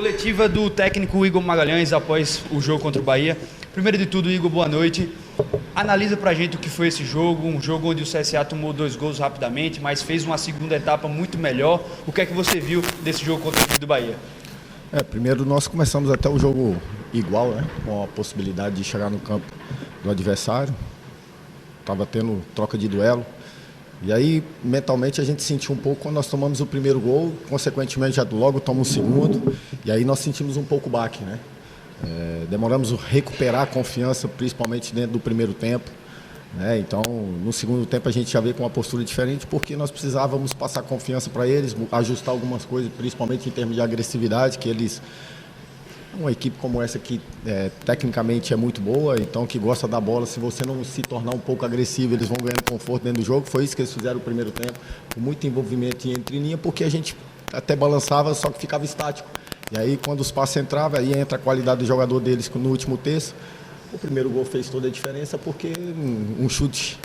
Coletiva do técnico Igor Magalhães após o jogo contra o Bahia. Primeiro de tudo, Igor, boa noite. Analisa pra gente o que foi esse jogo, um jogo onde o CSA tomou 2 gols rapidamente, mas fez uma segunda etapa muito melhor. O que é que você viu desse jogo contra o time do Bahia? Primeiro nós começamos até o jogo igual, né? Com a possibilidade de chegar no campo do adversário. Estava tendo troca de duelo. E aí, mentalmente, a gente sentiu um pouco quando nós tomamos o primeiro gol, consequentemente, já logo tomamos o segundo, e aí nós sentimos um pouco o baque, né? Demoramos a recuperar a confiança, principalmente dentro do primeiro tempo, né? Então, no segundo tempo, a gente já veio com uma postura diferente, porque nós precisávamos passar confiança para eles, ajustar algumas coisas, principalmente em termos de agressividade, que eles... Uma equipe como essa que tecnicamente é muito boa, então que gosta da bola, se você não se tornar um pouco agressivo, eles vão ganhando conforto dentro do jogo. Foi isso que eles fizeram no primeiro tempo, com muito envolvimento entre linha, porque a gente até balançava, só que ficava estático. E aí quando os passes entravam, aí entra a qualidade do jogador deles no último terço. O primeiro gol fez toda a diferença, porque um chute...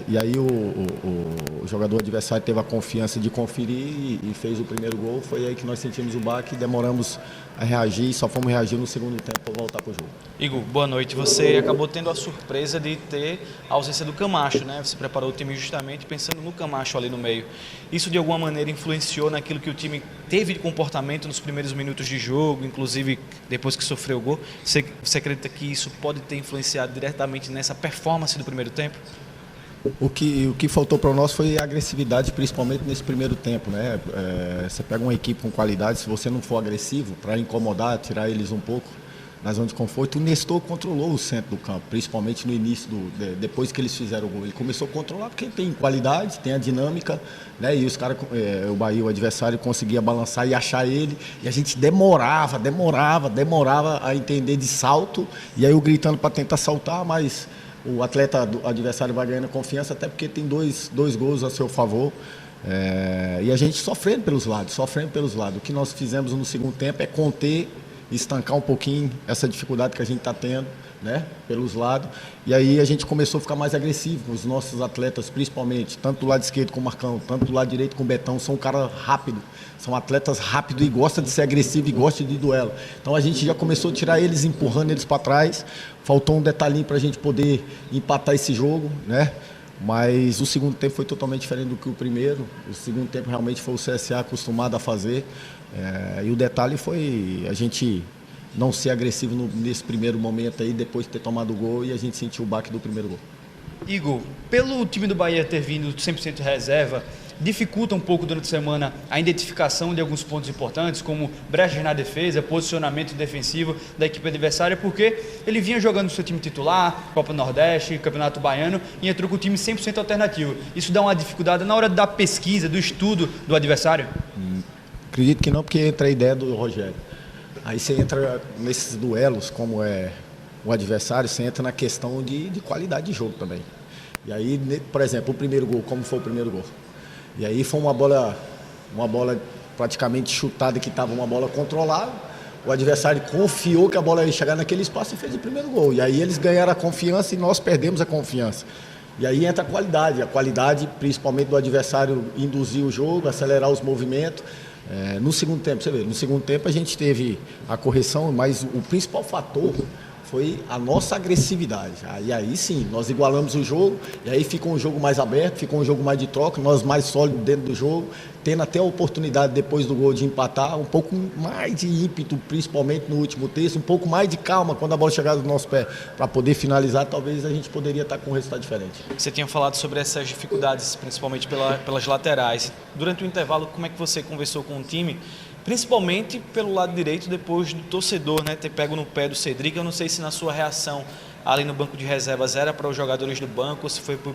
E aí o jogador adversário teve a confiança de conferir e fez o primeiro gol. Foi aí que nós sentimos o baque e demoramos a reagir, só fomos reagir no segundo tempo para voltar para o jogo. Igor, boa noite. Você acabou tendo a surpresa de ter a ausência do Camacho, né? Você preparou o time justamente pensando no Camacho ali no meio. Isso de alguma maneira influenciou naquilo que o time teve de comportamento nos primeiros minutos de jogo, inclusive depois que sofreu o gol? Você acredita que isso pode ter influenciado diretamente nessa performance do primeiro tempo? O que faltou para nós foi agressividade, principalmente nesse primeiro tempo, né? Você pega uma equipe com qualidade, se você não for agressivo para incomodar, tirar eles um pouco na zona de conforto. O Nestor controlou o centro do campo, principalmente no início, depois que eles fizeram o gol. Ele começou a controlar porque tem qualidade, tem a dinâmica, né? E os caras, o Bahia, o adversário, conseguia balançar e achar ele. E a gente demorava a entender de salto. E aí eu gritando para tentar saltar, mas... O atleta do adversário vai ganhando confiança, até porque tem dois gols a seu favor. E a gente sofrendo pelos lados. O que nós fizemos no segundo tempo é conter, estancar um pouquinho essa dificuldade que a gente está tendo, né, pelos lados. E aí a gente começou a ficar mais agressivo. Os nossos atletas, principalmente, tanto do lado esquerdo com o Marcão, tanto do lado direito com o Betão, são um cara rápido. São atletas rápidos e gostam de ser agressivo e gostam de duelo. Então a gente já começou a tirar eles, empurrando eles para trás. Faltou um detalhinho para a gente poder empatar esse jogo, né? Mas o segundo tempo foi totalmente diferente do que o primeiro. O segundo tempo realmente foi o CSA acostumado a fazer. E o detalhe foi a gente não ser agressivo nesse primeiro momento aí, depois de ter tomado o gol, e a gente sentiu o baque do primeiro gol. Igor, pelo time do Bahia ter vindo 100% reserva, dificulta um pouco durante a semana a identificação de alguns pontos importantes, como brechas na defesa, posicionamento defensivo da equipe adversária, porque ele vinha jogando no seu time titular, Copa Nordeste, Campeonato Baiano, e entrou com o time 100% alternativo. Isso dá uma dificuldade na hora da pesquisa, do estudo do adversário? Acredito que não, porque entra a ideia do Rogério. Aí você entra nesses duelos, como é o adversário, você entra na questão de qualidade de jogo também. E aí, por exemplo, o primeiro gol, como foi o primeiro gol? E aí foi uma bola praticamente chutada, que estava uma bola controlada. O adversário confiou que a bola ia chegar naquele espaço e fez o primeiro gol. E aí eles ganharam a confiança e nós perdemos a confiança. E aí entra a qualidade principalmente do adversário induzir o jogo, acelerar os movimentos. No segundo tempo, você vê, no segundo tempo a gente teve a correção, mas o principal fator foi a nossa agressividade. E aí sim, nós igualamos o jogo, e aí ficou um jogo mais aberto, ficou um jogo mais de troca, nós mais sólidos dentro do jogo, tendo até a oportunidade depois do gol de empatar, um pouco mais de ímpeto, principalmente no último terço, um pouco mais de calma quando a bola chegar no nosso pé, para poder finalizar, talvez a gente poderia estar com um resultado diferente. Você tinha falado sobre essas dificuldades, principalmente pelas laterais. Durante o intervalo, como é que você conversou com o time? Principalmente pelo lado direito, depois do torcedor, né, ter pego no pé do Cedric. Eu não sei se na sua reação ali no banco de reservas era para os jogadores do banco, ou se foi para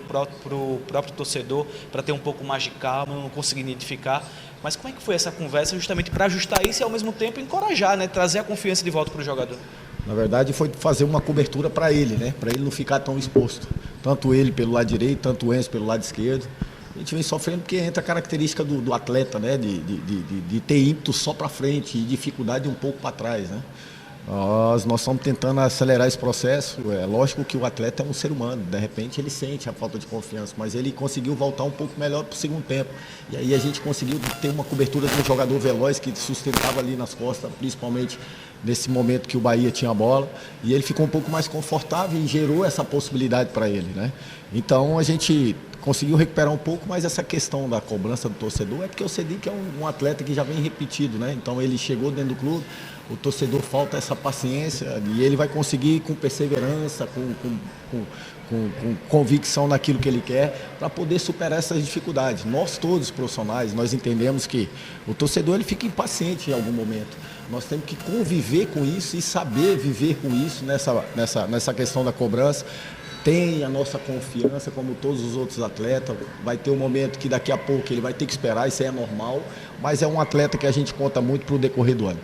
o próprio torcedor, para ter um pouco mais de calma, não consegui identificar. Mas como é que foi essa conversa justamente para ajustar isso e ao mesmo tempo encorajar, né, trazer a confiança de volta para o jogador? Na verdade foi fazer uma cobertura para ele, né, para ele não ficar tão exposto. Tanto ele pelo lado direito, tanto o Enzo pelo lado esquerdo. A gente vem sofrendo porque entra a característica do atleta, né? De ter ímpeto só para frente e dificuldade um pouco para trás, né? Nós estamos tentando acelerar esse processo. É lógico que o atleta é um ser humano, de repente ele sente a falta de confiança, mas ele conseguiu voltar um pouco melhor para o segundo tempo. E aí a gente conseguiu ter uma cobertura de um jogador veloz que sustentava ali nas costas, principalmente nesse momento que o Bahia tinha a bola. E ele ficou um pouco mais confortável e gerou essa possibilidade para ele, né? Então a gente conseguiu recuperar um pouco, mas essa questão da cobrança do torcedor é porque o Cedric é um atleta que já vem repetido, né? Então ele chegou dentro do clube, o torcedor falta essa paciência e ele vai conseguir com perseverança, com convicção naquilo que ele quer, para poder superar essas dificuldades. Nós todos profissionais, nós entendemos que o torcedor ele fica impaciente em algum momento. Nós temos que conviver com isso e saber viver com isso nessa questão da cobrança. Tem a nossa confiança, como todos os outros atletas. Vai ter um momento que daqui a pouco ele vai ter que esperar, isso aí é normal, mas é um atleta que a gente conta muito para o decorrer do ano.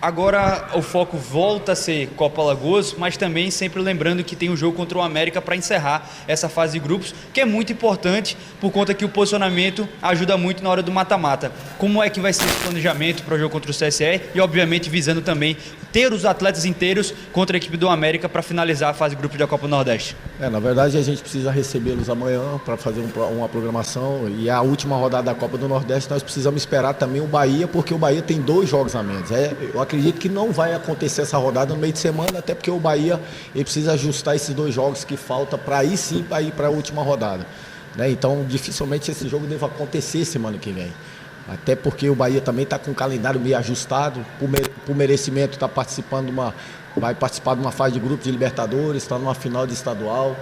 Agora o foco volta a ser Copa Alagoas, mas também sempre lembrando que tem um jogo contra o América para encerrar essa fase de grupos, que é muito importante por conta que o posicionamento ajuda muito na hora do mata-mata. Como é que vai ser esse planejamento para o jogo contra o CSE e, obviamente, visando também ter os atletas inteiros contra a equipe do América para finalizar a fase de grupos da Copa do Nordeste? Na verdade, a gente precisa recebê-los amanhã para fazer uma programação, e a última rodada da Copa do Nordeste nós precisamos esperar também o Bahia, porque o Bahia tem 2 jogos a menos. Eu acredito que não vai acontecer essa rodada no meio de semana, até porque o Bahia ele precisa ajustar esses 2 jogos que faltam para aí sim para ir para a última rodada, né? Então, dificilmente esse jogo deve acontecer semana que vem. Até porque o Bahia também está com o calendário meio ajustado, por merecimento vai participar de uma fase de grupo de Libertadores, está numa final de estadual.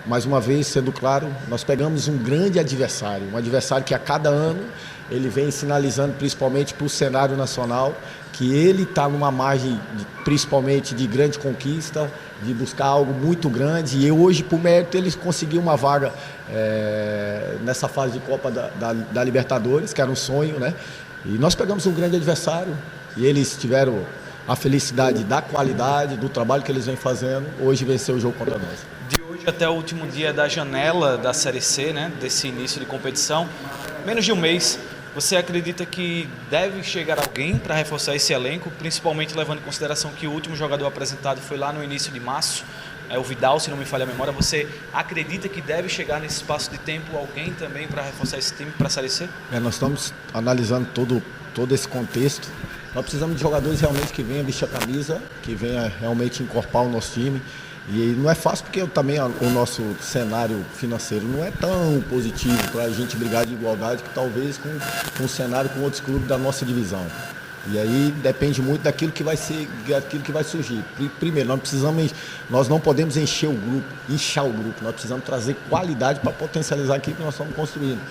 Mais uma vez, sendo claro, nós pegamos um grande adversário, um adversário que a cada ano ele vem sinalizando, principalmente para o cenário nacional, que ele está numa margem, principalmente de grande conquista, de buscar algo muito grande, e hoje, por mérito, ele conseguiu uma vaga nessa fase de Copa da Libertadores, que era um sonho, né? E nós pegamos um grande adversário, e eles tiveram a felicidade da qualidade, do trabalho que eles vêm fazendo, hoje vencer o jogo contra nós. De hoje até o último dia da janela da Série C, né, desse início de competição, menos de um mês, você acredita que deve chegar alguém para reforçar esse elenco, principalmente levando em consideração que o último jogador apresentado foi lá no início de março, o Vidal, se não me falha a memória. Você acredita que deve chegar nesse espaço de tempo alguém também para reforçar esse time para a Série C? Nós estamos analisando todo esse contexto. Nós precisamos de jogadores realmente que venham vestir a camisa, que venham realmente encorpar o nosso time. E não é fácil porque também o nosso cenário financeiro não é tão positivo para a gente brigar de igualdade que talvez com o cenário com outros clubes da nossa divisão. E aí depende muito daquilo que vai surgir. Primeiro, nós não podemos inchar o grupo, nós precisamos trazer qualidade para potencializar aquilo que nós estamos construindo.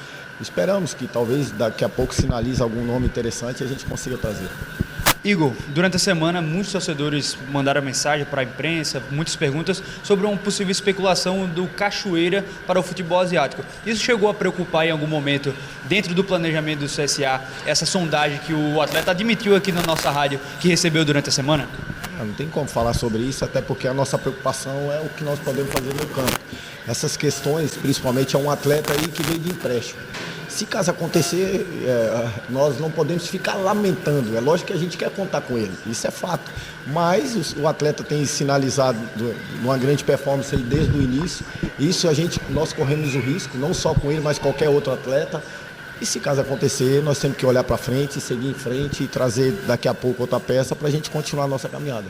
Esperamos que talvez daqui a pouco sinalize algum nome interessante e a gente consiga trazer. Igor, durante a semana, muitos torcedores mandaram mensagem para a imprensa, muitas perguntas sobre uma possível especulação do Cachoeira para o futebol asiático. Isso chegou a preocupar em algum momento, dentro do planejamento do CSA, essa sondagem que o atleta admitiu aqui na nossa rádio, que recebeu durante a semana? Não tem como falar sobre isso, até porque a nossa preocupação é o que nós podemos fazer no campo. Essas questões, principalmente, é um atleta aí que veio de empréstimo. Se caso acontecer, nós não podemos ficar lamentando. É lógico que a gente quer contar com ele, isso é fato. Mas o atleta tem sinalizado uma grande performance desde o início. Isso nós corremos o risco, não só com ele, mas qualquer outro atleta. E se caso acontecer, nós temos que olhar para frente, seguir em frente e trazer daqui a pouco outra peça para a gente continuar a nossa caminhada.